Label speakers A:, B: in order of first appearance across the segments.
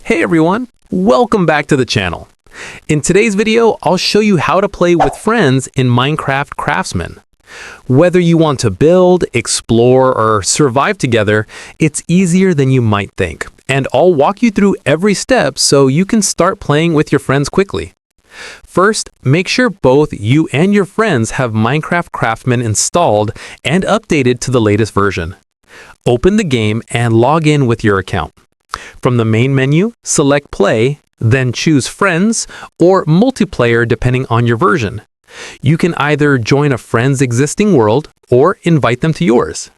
A: Hey everyone, welcome back to the channel. In today's video, I'll show you how to play with friends in Minecraft Craftsman. Whether you want to build, explore, or survive together, it's easier than you might think, and I'll walk you through every step so you can start playing with your friends quickly. First, make sure both you and your friends have Minecraft Craftsman installed and updated to the latest version. Open the game and log in with your account. From the main menu, select Play, then choose Friends or Multiplayer depending on your version. You can either join a friend's existing world or invite them to yours.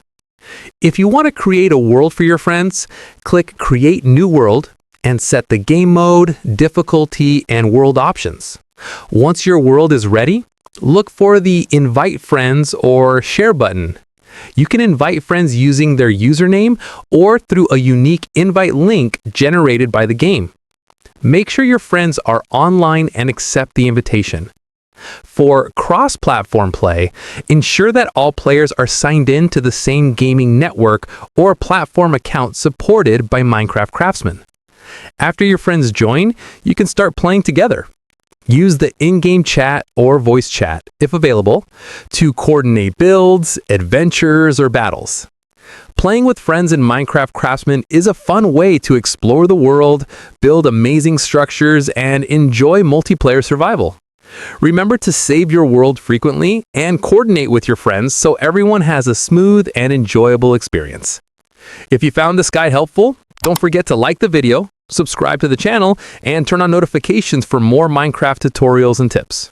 A: If you want to create a world for your friends, click Create New World and set the game mode, difficulty, and world options. Once your world is ready, look for the Invite Friends or Share button. You can invite friends using their username or through a unique invite link generated by the game. Make sure your friends are online and accept the invitation. For cross-platform play, ensure that all players are signed in to the same gaming network or platform account supported by Minecraft Craftsman. After your friends join, you can start playing together. Use the in-game chat or voice chat, if available, to coordinate builds, adventures, or battles. Playing with friends in Minecraft Craftsman is a fun way to explore the world, build amazing structures, and enjoy multiplayer survival. Remember to save your world frequently and coordinate with your friends so everyone has a smooth and enjoyable experience. If you found this guide helpful, don't forget to like the video, subscribe to the channel, and turn on notifications for more Minecraft tutorials and tips.